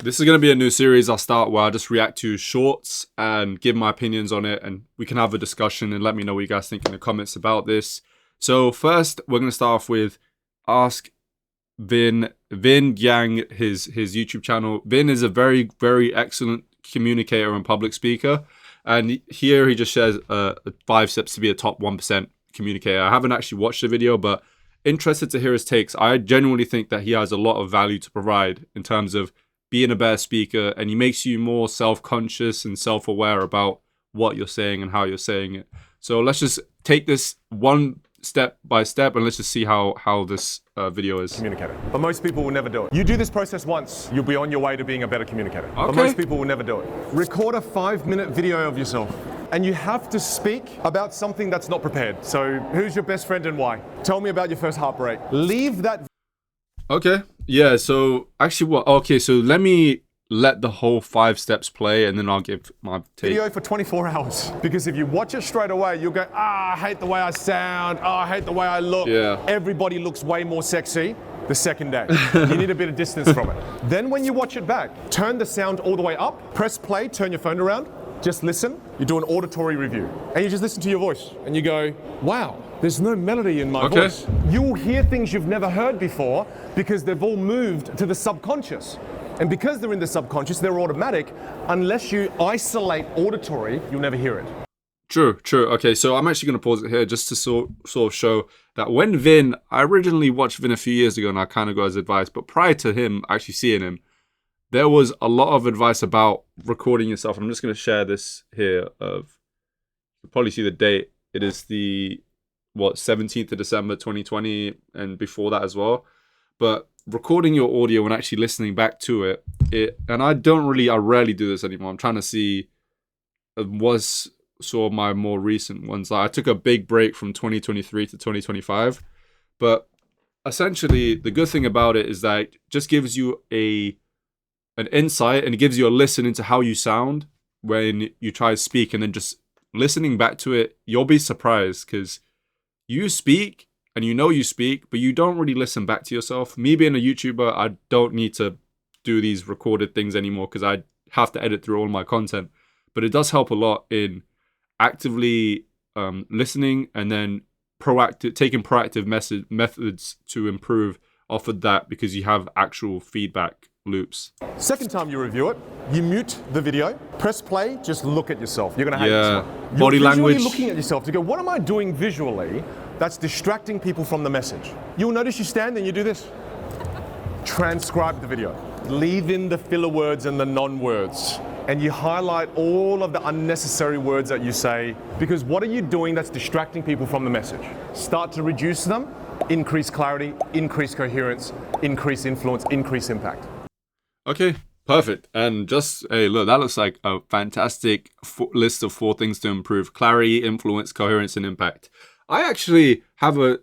This is going to be a new series I'll start where I just react to shorts and give my opinions on it, and we can have a discussion and let me know what you guys think in the comments about this. So first, we're going to start off with Ask Vin Yang, his YouTube channel. Vin is a very, very excellent communicator and public speaker. And here he just shares 5 steps to be a top 1% communicator. I haven't actually watched the video, but interested to hear his takes. I genuinely think that he has a lot of value to provide in terms of being a better speaker, and he makes you more self-conscious and self-aware about what you're saying and how you're saying it. So let's just take this one step by step, and let's just see how this video is. Communicator. But most people will never do it. You do this process once, you'll be on your way to being a better communicator. Okay. But most people will never do it. Record a 5-minute video of yourself. And you have to speak about something that's not prepared. So who's your best friend and why? Tell me about your first heartbreak. Leave that. Okay. Yeah, so actually okay, so let the whole 5 steps play, and then I'll give my take. Video for 24 hours. Because if you watch it straight away, you'll go, I hate the way I sound. I hate the way I look. Yeah. Everybody looks way more sexy the second day. You need a bit of distance from it. Then when you watch it back, turn the sound all the way up, press play, turn your phone around, just listen. You do an auditory review. And you just listen to your voice. And you go, wow, there's no melody in my voice. You will hear things you've never heard before because they've all moved to the subconscious. And because they're in the subconscious, they're automatic. Unless you isolate auditory, you'll never hear it. True. Okay, so I'm actually going to pause it here just to sort of show that when I originally watched Vin a few years ago and I kind of got his advice, but prior to him actually seeing him, there was a lot of advice about recording yourself. I'm just going to share this here. You'll probably see the date. It is the 17th of December 2020, and before that as well. But recording your audio and actually listening back to it, and I rarely do this anymore. I'm trying to see was sort of my more recent ones. Like I took a big break from 2023 to 2025, but essentially the good thing about it is that it just gives you an insight, and it gives you a listen into how you sound when you try to speak, and then just listening back to it, you'll be surprised because you speak and you speak, but you don't really listen back to yourself. Me being a YouTuber, I don't need to do these recorded things anymore because I have to edit through all my content, but it does help a lot in actively listening and then taking proactive methods to improve off of that, because you have actual feedback loops. Second time you review it, you mute the video, press play, just look at yourself. You're going to hate yourself. Body language. You're looking at yourself to go, what am I doing visually that's distracting people from the message? You'll notice you stand and you do this. Transcribe the video. Leave in the filler words and the non-words. And you highlight all of the unnecessary words that you say, because what are you doing that's distracting people from the message? Start to reduce them, increase clarity, increase coherence, increase influence, increase impact. Okay, perfect. And just, hey, look, that looks like a fantastic list of 4 things to improve: clarity, influence, coherence, and impact. I actually have a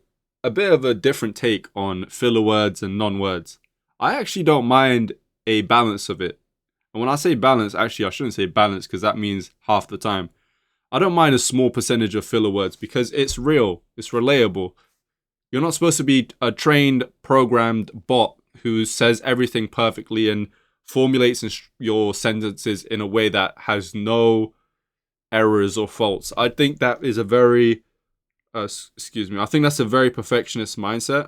bit of a different take on filler words and non-words. I actually don't mind a balance of it. And when I say balance, actually, I shouldn't say balance because that means half the time. I don't mind a small percentage of filler words because it's real, it's relatable. You're not supposed to be a trained, programmed bot who says everything perfectly and formulates your sentences in a way that has no errors or faults. I think that is a very, I think that's a very perfectionist mindset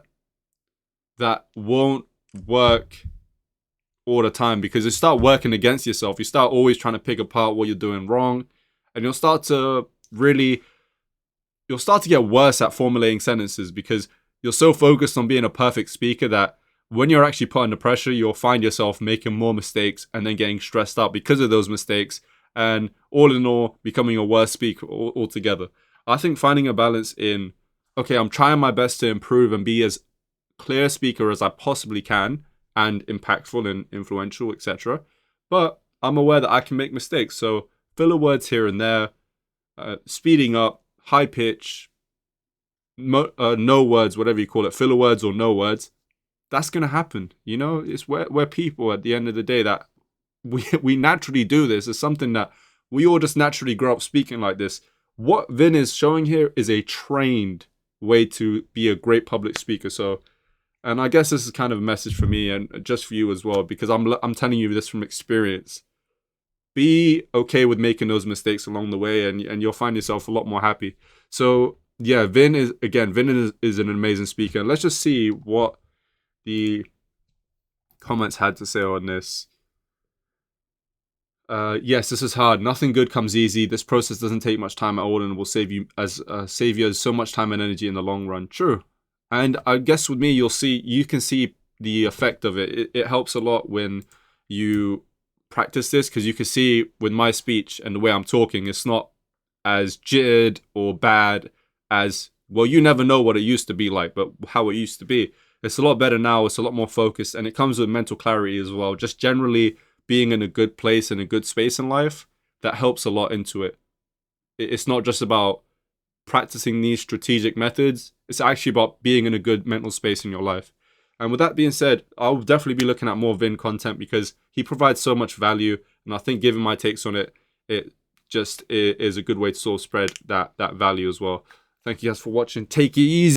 that won't work all the time, because you start working against yourself. You start always trying to pick apart what you're doing wrong, and you'll start to get worse at formulating sentences because you're so focused on being a perfect speaker that when you're actually put under pressure, you'll find yourself making more mistakes and then getting stressed out because of those mistakes, and all in all, becoming a worse speaker altogether. I think finding a balance in, okay, I'm trying my best to improve and be as clear a speaker as I possibly can and impactful and influential, etc. But I'm aware that I can make mistakes. So filler words here and there, speeding up, high pitch, no words, whatever you call it, filler words or no words. That's going to happen. You know, it's we're people at the end of the day that we naturally do this. It's something that we all just naturally grow up speaking like this. What Vin is showing here is a trained way to be a great public speaker. So, And I guess this is kind of a message for me and just for you as well, because I'm telling you this from experience. Be okay with making those mistakes along the way, and you'll find yourself a lot more happy. So yeah, Vin is an amazing speaker. Let's just see what the comments had to say on this. Yes, this is hard. Nothing good comes easy. This process doesn't take much time at all, and will save you so much time and energy in the long run. True, and I guess with me, you can see the effect of it. It helps a lot when you practice this, because you can see with my speech and the way I'm talking, it's not as jittered or bad as, well, you never know what it used to be like, but how it used to be. It's a lot better now. It's a lot more focused, and it comes with mental clarity as well. Just generally being in a good place and a good space in life, that helps a lot into it. It's not just about practicing these strategic methods. It's actually about being in a good mental space in your life. And with that being said, I'll definitely be looking at more Vin content, because he provides so much value. And I think, given my takes on it, it just is a good way to sort of spread that value as well. Thank you guys for watching. Take it easy.